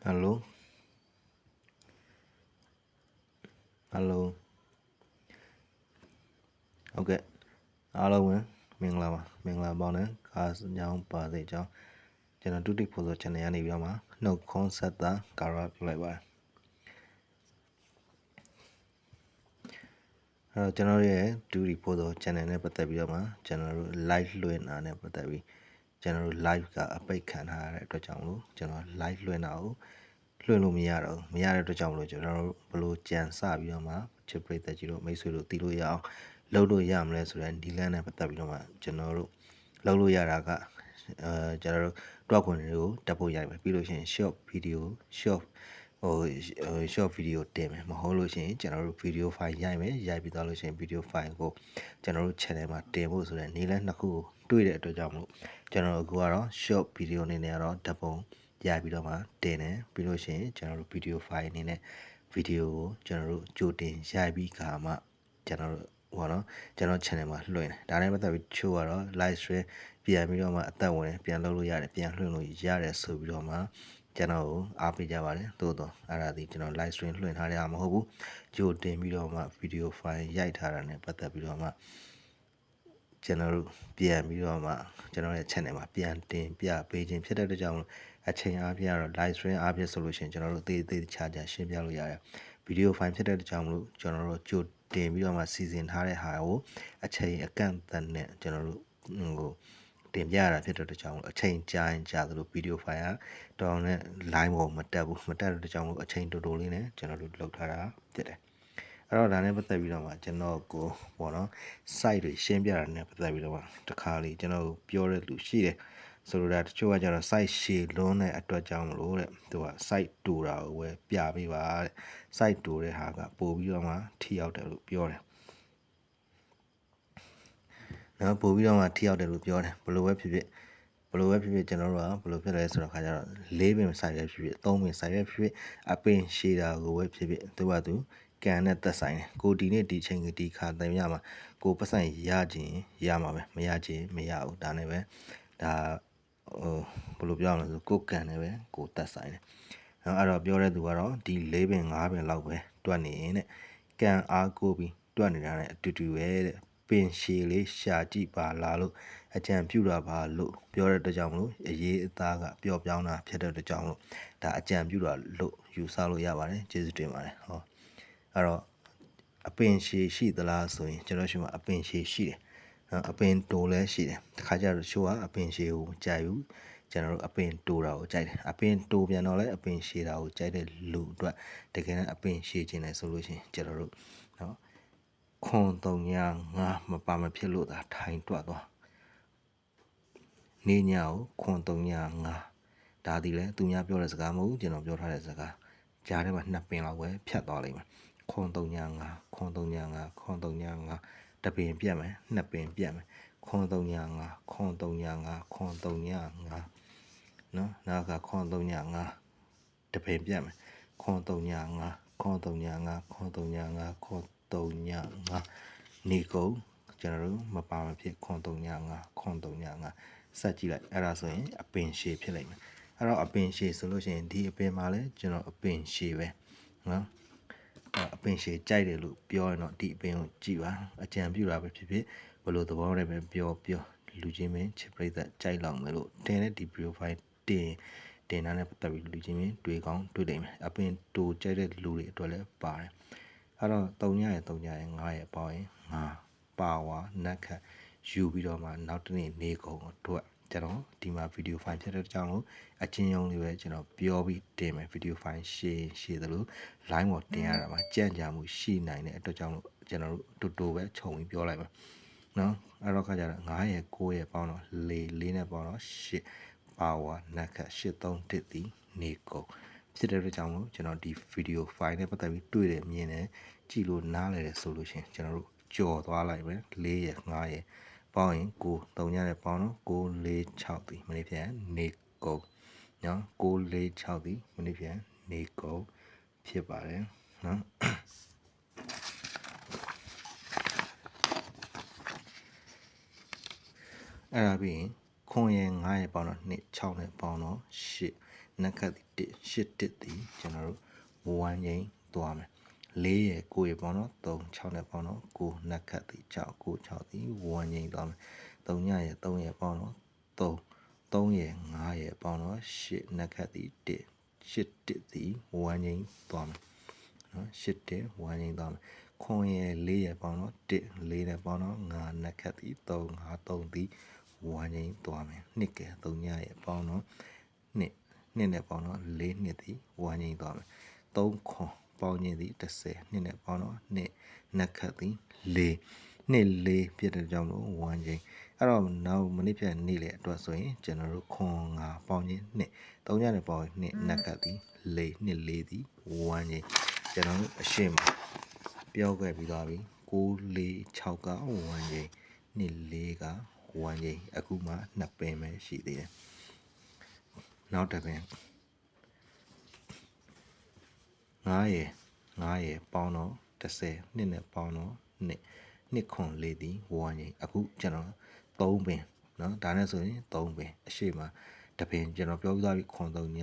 Hello Hello ဟုတ်ကဲ့အားလုံးပဲမင်္ဂလာပါမင်္ဂလာပေါင်းနဲ့ကားညောင်းပါစေကြောင်းကျွန်တော်ဒုတိယဖို့ဆို channel ရနေပြီးတော့မှနှုတ်ခွန်းဆက်တာကာရပြုလိုက်ပါတယ်အဲ့တော့ကျွန်တော်ရဲ့ဒုတိယဖို့ဆို channel နဲ့ပတ်သက်ပြီးတော့မှကျွန်တော်တို့ live လွှင့်တာနဲ့ပတ်သက်ပြီးကျွန်တော်တို့ live ကအပိတ်ခံထားရတဲ့အတွက်ကြောင့်မလို့ကျွန်တော် live လွှင့်တာကိုလွှင့်လို့မရတော့မရတဲ့အတွက်ကြောင့်မလို့ကျွန်တော်တို့ဘလို့ကြံစပြီးတော့မှချစ်ပရိသတ်ကြီးတို့မိတ်ဆွေတို့တီးလို့ရအောင်လုပ်လို့ရမလဲဆိုတဲ့ဒီလန်းနဲ့ပတ်သက်ပြီးတော့မှကျွန်တော်တို့လုပ်လို့ရတာကကျွန်တော်တို့တွက်ခွန်တွေကိုတက်ဖို့ရိုက်မယ်ပြီးလို့ရှိရင် short video short short video တင်မယ်မဟုတ်လို့ရှိရင်ကျွန်တော်တို့ video file ရိုက်မယ်ရိုက်ပြီးတော့လို့ရှိရင် video file ကိုကျွန်တော်တို့ channel မှာတင်ဖို့ဆိုတဲ့နည်းလမ်းနှစ်ခုကိုတွေ့တဲ့အတွက်ကြောင့်မလို့ကျွန်တော်တို့ကတော့ short video အနေနဲ့ကတော့ဓာတ်ပုံရိုက်ပြီးတော့မှတင်တယ်ပြီးလို့ရှိရင်ကျွန်တော်တို့ video file အနေနဲ့ video ကိုကျွန်တော်တို့ကြိုတင်ရိုက်ပြီးခါမှကျွန်တော်တို့ဟောနော်ကျွန်တော် channel မှာလွှင့်တယ်ဒါနဲ့ပတ်သက်ပြီးချို့ကတော့ live stream ပြန်ပြီးတော့မှအသက်ဝင်ပြန်လုပ်လို့ရတယ်ပြန်လွှင့်လို့ရတယ်ဆိုပြီးတော့မှကျွန်တော်ကိုအားပေးကြပါတယ်သို့တော့အဲ့ဒါဒီကျွန်တော် live stream လွှင့်ထားရမှာမဟုတ်ဘူးကြိုတင်ပြီးတော့မှ video file ရိုက်ထားတာနဲ့ပတ်သက်ပြီးတော့မှကျွန်တော်တို့ပြန်ပြီးတော့မှကျွန်တော်ရဲ့ channel မှာပြန်တင်ပြပေးခြင်းဖြစ်တဲ့အတွက်ကြောင့်အချိန်အားဖြင့်ကတော့ live stream အားဖြင့်ဆိုလို့ရှိရင်ကျွန်တော်တို့သေချာရှင်းပြလို့ရတယ် video file ဖြစ်တဲ့အတွက်ကြောင့်မလို့ကျွန်တော်တို့ကြိုတင်ပြီးတော့မှစီစဉ်ထားတဲ့ဟာကိုအချိန်အကန့်အသတ်နဲ့ကျွန်တော်တို့ဟိုတင်ပြရတာဖြစ်တဲ့အတွက်ကြောင့်အချိန်ကြာရင်ကြာသလို video file ကတော်နဲ့ line ပေါ်မတက်ဘူးမတက်တဲ့အတွက်ကြောင့်အချိန်တိုတိုလေးနဲ့ကျွန်တော်တို့လုပ်ထားတာဖြစ်တယ်အဲ့တော့ဒါနဲ့ပတ်သက်ပြီးတော့မှကျွန်တော်ကိုပေါ့နော် site တွေရှင်းပြတာနဲ့ပတ်သက်ပြီးတော့မှတခါလေကျွန်တော်ပြောတဲ့လူရှိတယ်ဆိုတော့တချို့ကကျတော့ site ရှည်လွန်းတဲ့အတွက်ကြောင့်မလို့တဲ့သူက site တူတာကိုပဲပြပေးပါတဲ့ site တူတဲ့ဟာကပို့ပြီးတော့မှထိရောက်တယ်လို့ပြောတယ်နော်ပို့ပြီးတော့မှထိရောက်တယ်လို့ပြောတယ်ဘယ်လိုပဲဖြစ်ဖြစ်ကျွန်တော်တို့ကဘယ်လိုဖြစ်လဲဆိုတော့ခါကျတော့၄ပင်ဆိုင်ပဲဖြစ်ဖြစ်၃ပင်ဆိုင်ပဲဖြစ်ဖြစ်အပင်ရှည်တာကိုပဲဖြစ်ဖြစ်သူကသူကန်နဲ့သက်ဆိုင်တယ်ကိုဒီနေ့ဒီချိန်ကဒီခါတင်ရမှာကိုပတ်ဆိုင်ရခြင်းရမှာပဲမရခြင်းမရဘူးဒါနဲ့ပဲဒါဘယ်လိုပြောရမလဲဆိုကိုကန်နဲ့ပဲကိုသက်ဆိုင်တယ်နော်အဲ့တော့ပြောတဲ့သူကတော့ဒီ၄ပင်၅ပင်လောက်ပဲတွက်နေရင်တဲ့ကန်အားကိုပြီးတွက်နေတာနဲ့အတူတူပဲတဲ့ပင်ရှည်လေးရှာကြည့်ပါလားလို့အကြံပြုတာပါလို့ပြောတဲ့အတွက်ကြောင့်မလို့အရေးအသားကပျော့ပြောင်းတာဖြစ်တဲ့အတွက်ကြောင့်မလို့ဒါအကြံပြုတာလို့ယူဆလို့ရပါတယ်ကျေးဇူးတင်ပါတယ်ဟောအဲ့တော့အပင်ရှည်ရှိသလားဆိုရင်ကျွန်တော်ရှိမှာအပင်ရှည်ရှိတယ်အပင်တိုလည်းရှိတယ်တခါကျတော့ရှိုးကအပင်ရှည်ကိုကြိုက်ဘူးကျွန်တော်တို့အပင်တိုတာကိုကြိုက်တယ်အပင်တိုပြန်တော့လည်းအပင်ရှည်တာကိုကြိုက်တဲ့လူအတွက်တကယ်နဲ့အပင်ရှည်ခြင်းလဲဆိုလို့ရှိရင်ကျွန်တော်တို့နော်ခွန်3ည5မပါမဖြစ်လို့သာထိုင်တွက်သွားနေညာကိုခွန်3ည5ဒါဒီလဲသူများပြောတဲ့စကားမဟုတ်ဘူးကျွန်တော်ပြောထားတဲ့စကားကြားထဲမှာ2ပင်လောက်ပဲဖြတ်သွားလိမ့်မယ်ခွန်3ည5ခွန်3ည5ခွန်3ည5တပင်ပြတ်မယ်2ပင်ပြတ်မယ်ခွန်3ည5ခွန်3ည5ခွန်3ည5နော်နောက်ကခွန်3ည5တပင်ပြတ်မယ်ခွန်3ည5ခွန်3ည5ခွန်3ည5ခွန်3ည5နေကုန်ကျွန်တော်တို့မပါမဖြစ်ခွန်3ည5ခွန်3ည5ဆက်ကြည့်လိုက်အဲ့ဒါဆိုရင်အပင်ရှည်ဖြစ်လိမ့်မယ်အဲ့တော့အပင်ရှည်ဆိုလို့ရှိရင်ဒီအပင်မှာလဲကျွန်တော်အပင်ရှည်ပဲနော်အပင်ရှည်ကြိုက်တယ်လို့ပြောရင်တော့ဒီအပင်ကိုကြည့်ပါအကြံပြုတာပဲဖြစ်ဖြစ်ဘယ်လိုသဘောနဲ့ပဲပြောလူချင်းမင်းချစ်ပရိသတ်ကြိုက်လောက်မယ်လို့တင်တဲ့ဒီ profile တင်တာနဲ့ပတ်သက်ပြီးလူချင်းမင်းတွေ့ကောင်းတွေ့နိုင်မယ်အပင်တူကြိုက်တဲ့လူတွေအတွက်လည်းပါတယ်အဲ့တော့3ညရဲ့9ရဲ့ပေါင်းရင်5ပါဝါနက်ခတ်ယူပြီးတော့မှနောက်တစ်နေ့နေကုန်အတွက်ကျွန်တော်ဒီမှာ video file ဖြစ်တဲ့အကြောင်းလို့အချင်းယုံလေးပဲကျွန်တော်ပြောပြီးတင်မယ် video file ရှည်သလို line ပေါ်တင်ရတာမှာကြံ့ကြာမှုရှိနိုင်တဲ့အတွက်ကြောင့်လို့ကျွန်တော်တို့တူတူပဲခြုံပြီးပြောလိုက်မယ်နော်အဲ့တော့ခါကြတော့9ရဲ့9ရဲ့ပေါင်းတော့4နဲ့ပေါင်းတော့8ပါဝါနက်ခတ်83တစ်ဒီနေကုန်ဖြစ်တဲ့အတွက်ကြောင့်လို့ကျွန်တော်ဒီ video file နဲ့ပတ်သက်ပြီးတွေ့တယ်မြင်တယ်ကြည့်လို့နားလည်တယ်ဆိုလို့ရှင်ကျွန်တော်တို့ကြော်သွားလိုက်မယ်4ရဲ့9ရဲ့ပေါင်းရင်9 3ညနဲ့ပေါင်းတော့9 4 6ဒီမနေ့ပြန်နေကုန်နော်9 4 6ဒီမနေ့ပြန်နေကုန်ဖြစ်ပါတယ်နော်အဲ့ဒါပြီးရင် ခွန်ရဲ့9ရဲ့ပေါင်းတော့2 6နဲ့ပေါင်းတော့8နက်ခတ်ဒီ1 8တစ်ဒီကျွန်တော်တို့1ငိမ့်သွားမယ်4ရဲ့9ရဲ့ပေါင်းတော့3 6နဲ့ပေါင်းတော့9နက်ခတ်ဒီ6 9 6ဒီ1ငိမ့်သွားမယ်3ညရဲ့3ရဲ့ပေါင်းတော့3ရဲ့5ရဲ့ပေါင်းတော့8နက်ခတ်ဒီ1 8တစ်ဒီ1ငိမ့်သွားမယ်နော်8တစ်1ငိမ့်သွားမယ်ခွန်ရဲ့4ရဲ့ပေါင်းတော့1 4နဲ့ပေါင်းတော့5နက်ခတ်ဒီ3 5 3ဒီ1ငိမ့်သွားမယ်နှစ်ကဲ3ညရဲ့ပေါင်းတော့နှစ်နဲ့ပေါင်းတော့4နှစ်ဒီ1ငိမ့်သွားမယ်3ခွန်ပေါင်းခြင်းဒီ30နှစ်နဲ့ပေါင်းတော့နှစ်နက်ခတ်ဒီ4နှစ်4ပြည့်တဲ့ကြောင့်လို့1ငိမ့်အဲ့တော့နောက်မနစ်ဖြန်နေ့လေအတွက်ဆိုရင်ကျွန်တော်တို့ခွန်5ပေါင်းခြင်းနှစ်3ညနဲ့ပေါင်းနှစ်နက်ခတ်ဒီ4နှစ်4ဒီ1ငိမ့်ကျွန်တော်တို့အရှင်းမှာပြောခဲ့ပြီးသွားပြီ6 4 6က1ငိမ့်နှစ်4က1ငိမ့်အခုမှ2ပင်ပဲရှိသေးတယ်နောက်တစ်ပင်9ရယ်ပေါင်းတော့30နှစ်နဲ့ပေါင်းတော့နှစ်ခွန်4ဒီ1ငိမ့်အခုကျွန်တော်3ပင်เนาะဒါနဲ့ဆိုရင်3ပင်အရှိမတပင်ကျွန်တော်ပြောပြသွားပြီခွန်3ည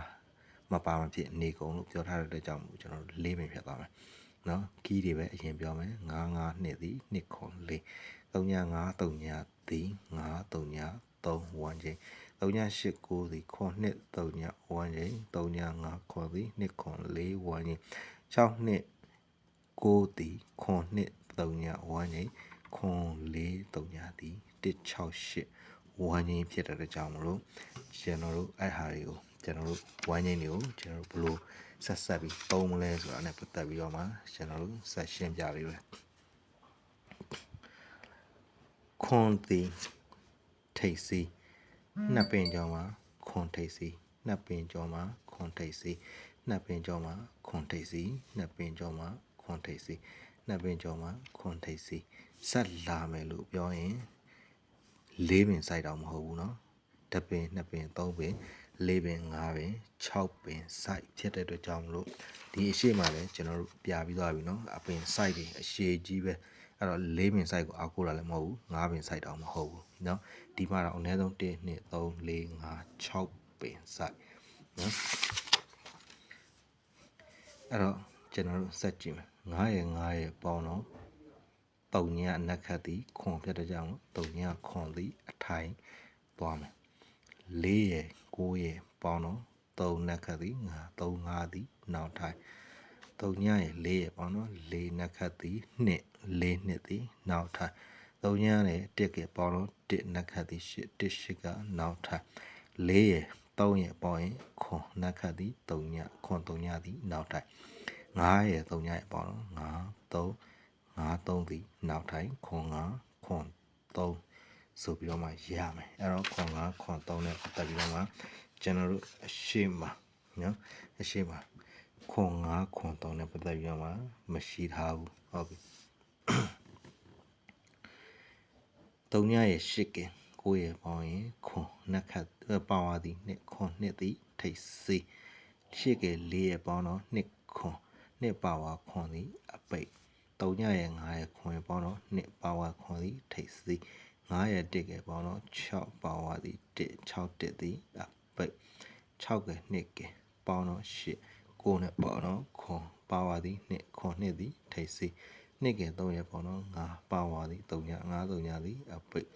5မပါမဖြစ်နေကုန်လို့ပြောထားတဲ့အတွက်ကြောင့်ကျွန်တော်4ပင်ဖြတ်သွားမယ်เนาะကီးတွေပဲအရင်ပြောမယ်9နှစ်ဒီနှစ်ခွန်4 3ည5 3ညဒီ5 3ည3 1ငိမ့်3ည8 9ဒီခွန်နှစ်3ည1ငိမ့်3ည5ခွန်ဒီနှစ်ခွန်4 1ငိမ့်6နှစ်9ဒီခွန်နှစ်3ည1ငိမ့်ခွန်4 3ညဒီ168 1ငိမ့်ဖြစ်တဲ့ကြောင့်မလို့ကျွန်တော်တို့အဲ့ဟာတွေကိုကျွန်တော်တို့1ငိမ့်တွေကိုကျွန်တော်တို့ဘယ်လိုဆက်ပြီးသုံးမလဲဆိုတာနဲ့ပတ်သက်ပြီးတော့မှကျွန်တော်တို့ဆက်ရှင်းပြပေးမယ်ခွန်သည်ထိတ်စီနှစ်ပင်ကျော်မှာခွန်ထိတ်စီနှစ်ပင်ကျော်မှာခွန်ထိတ်စီနှစ်ပင်ကျော်မှာခွန်ထိတ်စီနှစ်ပင်ကျော်မှာခွန်ထိတ်စီနှစ်ပင်ကျော်မှာခွန်ထိတ်စီဆက်လာမယ်လို့ပြောရင်4ပင်စိုက်တော့မဟုတ်ဘူးเนาะတစ်ပင်နှစ်ပင်သုံးပင်4ပင်5ပင်6ပင်စိုက်ဖြစ်တဲ့အတွက်ကြောင့်မလို့ဒီအရှိမှလည်းကျွန်တော်တို့ပြပြီးသွားပြီเนาะအပင်စိုက်တွေအရှိကြီးပဲအဲ့တော့4ပင်စိုက်ကိုအားကိုးတာလည်းမဟုတ်ဘူး5ပင်စိုက်တော့မဟုတ်ဘူးเนาะဒီမှာတော့အနည်းဆုံး1 2 3 4 5 6ပင်စိုက်เนาะအဲ့တော့ကျွန်တော်တို့ဆက်ကြည့်မယ်9ရယ်ပေါင်းတော့3ညအနက်ခတ်သည်ခွန်ဖြစ်တဲ့ကြောင့်3ညခွန်သည်အထိုင်သွားမယ်4ရယ်9ရယ်ပေါင်းတော့3နက်ခတ်သည်3 5သည်နောက်ထိုင်3ညရယ်4ရယ်ပေါင်းတော့4နက်ခတ်သည်2 4နှစ်သည်နောက်ထိုင်3ညရယ်1ကပေါင်းတော့1နက်ခတ်သည်8 1 8ကနောက်ထိုင်4ရယ်3ရယ်ပေါင်းရင်ခွန်နက်ခတ်သည်3ညခွန်3ညသည်နောက်ထိုင်9ရယ်3ညရယ်ပေါင်းတော့5 3သည်နောက်ထိုင်ခွန်5ခွန်3ဆိုပြီးတော့မှရမယ်အဲ့တော့ခွန်5ခွန်3နဲ့ပတ်သက်ပြီးတော့မှကျွန်တော်တို့အရှိမနော်အရှိမခွန်5ခွန်3နဲ့ပတ်သက်ပြီးတော့မှမရှိထားဘူးဟုတ်ပြီ3ညရဲ့8က9ရဲ့ပေါင်းရင်ခွန်နှစ်ခတ်ပေါင်းရသည်နှစ်ခွန်နှစ်သည်ထိတ်စီ8က4ရဲ့ပေါင်းတော့နှစ်ခွန်နှစ်ပါဝါခွန်သည်အပိတ်3ညရဲ့9ရဲ့ခွန်ရဲ့ပေါင်းတော့နှစ်ပါဝါခွန်သည်ထိတ်စီ9ရဲ့1ကပေါင်းတော့6ပါဝါသည်1 6တစ်သည်အပိတ်6က2ကပေါင်းတော့8 9နဲ့ပေါင်းတော့ခွန်ပါဝါသည်နှစ်ခွန်နှစ်သည်ထိတ်စီနှစ်က3ရဲ့ပေါင်းတော့9ပါဝါသည်3ည9 3ညသည်အပိတ်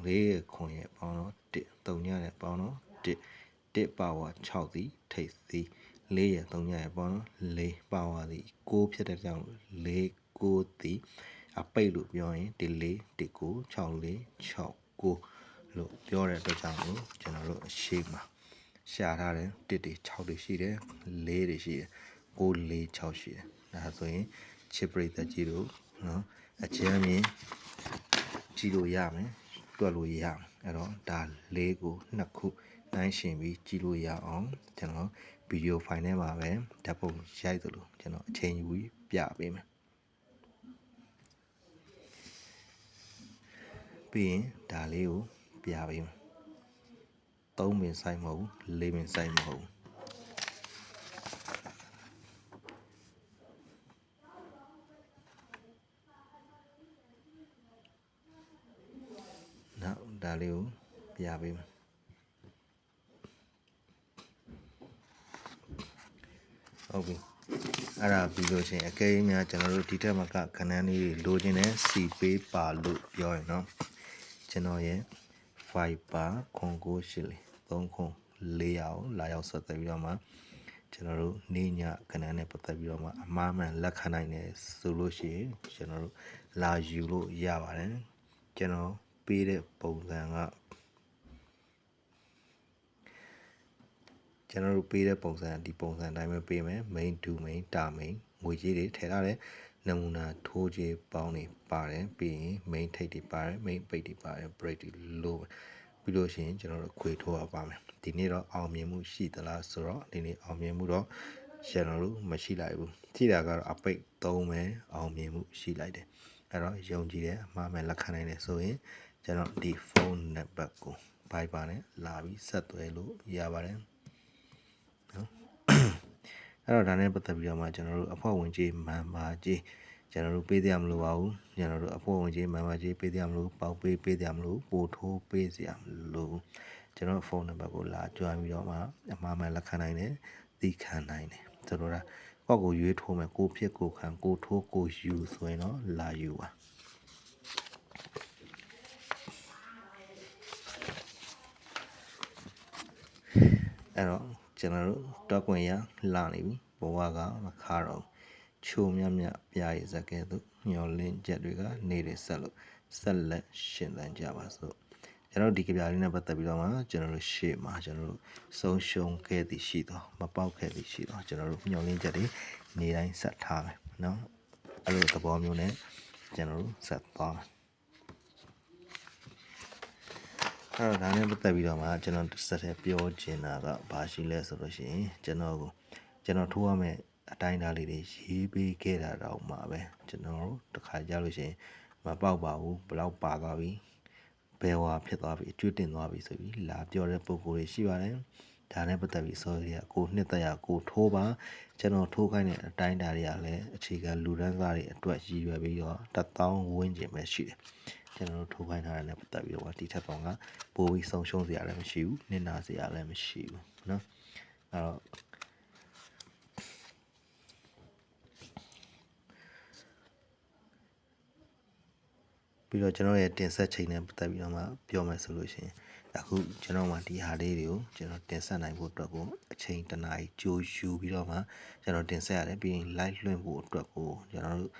4ရဲ့ခွန်ရဲ့ပေါင်းတော့1 3ညနဲ့ပေါင်းတော့1ပါဝါ6သည်ထိတ်စီ4ရဲ့3ညရဲ့ပေါင်းတော့4ပါဝါသည်9ဖြစ်တဲ့ကြောင့်4 9သည်အပိတ်လို့ပြောရင်1 4 1 9 6 4 6 9လို့ပြောတဲ့အတွက်ကြောင့်လို့ကျွန်တော်တို့အရှိမရှာထားတယ်1တွေ6တွေရှိတယ်4တွေရှိတယ်9 4 6ရှိတယ်ဒါဆိုရင်ချစ်ပရိသတ်ကြီးတို့နော်အချမ်းမြင်ကြည့်လို့ရမယ်တွက်လို့ရမယ်အဲ့တော့ဒါ4ကို2ခုနိုင်ရှင်ပြီးကြည့်လို့ရအောင်ကျွန်တော်ဗီဒီယိုဖိုင်ထဲမှာပဲဓာတ်ပုံရိုက်သလိုကျွန်တော်အချိန်ယူပြီးပြပေးမယ်ပြီးရင်ဒါလေးကိုပြပေးမယ်3ပင်စိုက်မဟုတ်4ပင်စိုက်မဟုတ်နောက်ဒါလေးကိုပြ ရပေးမယ်ဟုတ်ပြီအဲ့ဒါပြီးလို့ရှိရင်အကယ်၍များကျွန်တော်တို့ဒီထက်မကခဏန်းလေးလိုချင်တဲ့စီပေးပါလို့ပြောရင်နော်ကျွန်တော်ရဲ့ Viber ခွန်ကိုရှိလေ3ခွန်4ရအောင်လာရောက်ဆက်သွယ်ပြီးတော့မှကျွန်တော်တို့နေညခဏန်းနဲ့ပတ်သက်ပြီးတော့မှအမှားမှန်လက်ခံနိုင်တယ်ဆိုလို့ရှိရင်ကျွန်တော်တို့လာယူလို့ရပါတယ်ကျွန်တော်ပေးတဲ့ပုံစံကကျွန်တော်တို့ပေးတဲ့ပုံစံဒီပုံစံအတိုင်းပဲပေးမယ် main to main တာ main ငွေကြေးတွေထည့်ထားတယ်နမူနာထိုးကြေးပေါင်းတွေပါတယ်ပြီးရင် main ထိပ်တွေပါတယ် main ပိတ်တွေပါတယ် break တွေလို့ပြီးလို့ရှိရင်ကျွန်တော်တို့ခွေထိုးရပါမယ်ဒီနေ့တော့အောင်မြင်မှုရှိသလားဆိုတော့ဒီနေ့အောင်မြင်မှုတော့ကျွန်တော်တို့မရှိလိုက်ဘူးထိတာကတော့အပိတ်3ပဲအောင်မြင်မှုရှိလိုက်တယ်အဲ့တော့ယုံကြည်တယ်အမှားမှန်လက်ခံနိုင်တယ်ဆိုရင်ကျွန်တော်ဒီဖုန်းနံပါတ်ကို Viber နဲ့လာပြီးဆက်သွယ်လို့ရပါတယ်အဲ့တော့ဒါနဲ့ပတ်သက်ပြီးတော့မှကျွန်တော်တို့အဖွဲ့ဝင်ကြီးမန်မာကြီးကျွန်တော်တို့ပေးရမလို့ပါဘူးကျွန်တော်တို့အဖွဲ့ဝင်ကြီးမန်မာကြီးပေးရမလို့ပေါက်ပေးရမလို့ပို့ထိုးပေးစရာမလို့ကျွန်တော်ဖုန်းနံပါတ်ကိုလာကြွားပြီးတော့မှအမှားမှန်လက်ခံနိုင်တယ်သိခံနိုင်တယ်ဆိုတော့ဒါကောက်ကိုရွေးထိုးမယ်ကိုဖြစ်ကိုခံကိုထိုးကိုယူဆိုရင်တော့လာယူပါအဲ့တော့ကျွန်တော်တို့တော့ကွင်ရလာနေပြီဘဝကမခါတော့ချိုမြမြပြရည်စကဲသို့ညော်လင်းချက်တွေကနေတဲ့ဆက်လို့ဆက်လက်ရှင်သန်ကြပါစို့ကျွန်တော်ဒီကြပြလေးနဲ့ပတ်သက်ပြီးတော့မှကျွန်တော်တို့ရှေ့မှာကျွန်တော်တို့ဆုံးရှုံးခဲ့သည်ရှိတော့မပေါက်ခဲ့သည်ရှိတော့ကျွန်တော်တို့ညော်လင်းချက်တွေနေတိုင်းဆက်ထားမယ်เนาะအဲ့လိုသဘောမျိုးနဲ့ကျွန်တော်တို့ဆက်သွားမယ်အဲ့တော့ဒါနဲ့ပတ်သက်ပြီးတော့မှကျွန်တော်ဆက်တဲ့ပြောချင်တာကဘာရှိလဲဆိုလို့ရှိရင်ကျွန်တော်ထိုးရမယ့်အတိုင်းအတာလေးတွေရေးပေးခဲ့တာတော့မှပဲကျွန်တော်တို့တစ်ခါကြားလို့ရှိရင်မပေါက်ပါဘူးဘလောက်ပါသွားပြီဘယ်ဟွာဖြစ်သွားပြီအကျွတ်တင်သွားပြီဆိုပြီးလာပြောတဲ့ပုံကိုယ်တွေရှိပါတယ်ဒါနဲ့ပတ်သက်ပြီးစောရီကကိုနှစ်သက်ရကိုထိုးပါကျွန်တော်ထိုးခိုင်းတဲ့အတိုင်းအတာတွေကလည်းအခြေခံလူဒန်းစားတွေအတွက်ရည်ရွယ်ပြီးတော့1000ဝန်းကျင်ပဲရှိတယ်ကျွန်တော်တို့ထိုးခိုင်းထားတာနဲ့ပတ်သက်ပြီးတော့ဒီထက်ပေါင်းကပိုပြီးဆုံးရှုံးစရာလည်းမရှိဘူးနစ်နာစရာလည်းမရှိဘူးเนาะအဲ့တော့ပြီးတော့ကျွန်တော်ရဲ့တင်ဆက်ချိန်နဲ့ပတ်သက်ပြီးတော့မှပြောမယ်ဆိုလို့ရှိရင်အခုကျွန်တော်မှဒီဟာလေးတွေကိုကျွန်တော်တင်ဆက်နိုင်ဖို့အတွက်ကိုအချိန်တစ်နာရီကြိုယူပြီးတော့မှကျွန်တော်တင်ဆက်ရတယ်ပြီးရင် live လွှင့်ဖို့အတွက်ကိုကျွန်တော်တို့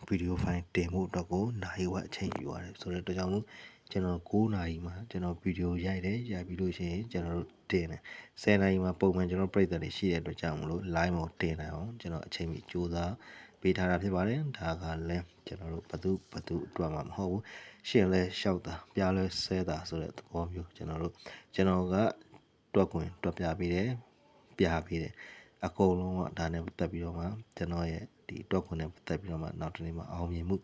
video file တင်ဖို့အတွက်ကိုနိုင်ဝက်အချိန်ယူရတယ်ဆိုတော့အတွက်ကြောင့်မို့ကျွန်တော်9နာရီမှာကျွန်တော် video ရိုက်တယ်ရိုက်ပြီးလို့ရှိရင်ကျွန်တော်တို့တင်တယ်10နာရီမှာပုံမှန်ကျွန်တော်ပြည်သက်တွေရှိတဲ့အတွက်ကြောင့်မလို့ live မှာတင်နိုင်အောင်ကျွန်တော်အချိန်ကြီးစူးစမ်းပေးထားတာဖြစ်ပါတယ်ဒါကလည်းကျွန်တော်တို့ဘသူအတွက်မှမဟုတ်ဘူးရှင်လဲလျှောက်တာပြလဲဆဲတာဆိုတဲ့သဘောမျိုးကျွန်တော်ကတွက်ခွင်တွက်ပြပေးတယ်အကုန်လုံးကဒါနဲ့ပတ်သက်ပြီးတော့မှကျွန်တော်ရဲ့ဒီတွက်ခွင်နဲ့ပတ်သက်ပြီးတော့မှနောက်တစ်နေ့မှာအောင်မြင်မှု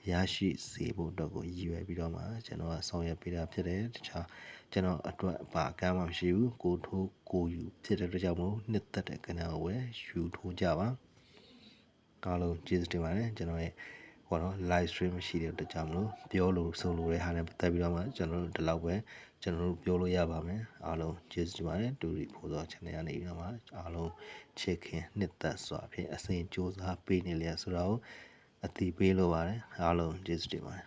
ရရှိစေဖို့အတွက်ကိုရည်ရွယ်ပြီးတော့မှကျွန်တော်ကဆောင်ရွက်ပေးတာဖြစ်တယ်တခြားကျွန်တော်အတွက်ဘာကမ်းမှမရှိဘူးကိုထိုးကိုယူဖြစ်တဲ့အတွက်ကြောင့်မို့နှစ်သက်တဲ့ကဏ္ဍကိုပဲယူထိုးကြပါအားလုံးကျေးဇူးတင်ပါတယ်ကျွန်တော်ရဲ့ဟောတော့ live stream မရှိတဲ့အတွက်ကြောင့်မလို့ပြောလို့ဆိုလို့တဲ့ဟာနဲ့ပတ်သက်ပြီးတော့မှကျွန်တော်တို့ဒီလောက်ပဲကျွန်တော်တို့ပြောလို့ရပါမယ်အားလုံးကျေးဇူးတင်ပါတယ်တူရီဖို့သော channel ကနေပြီးတော့မှအားလုံးချစ်ခင်နှစ်သက်စွာဖြင့်အစဉ်ကြိုးစားပေးနေလျက်ဆိုတော့အတိပေးလိုပါတယ်အားလုံးကျေးဇူးတင်ပါတယ်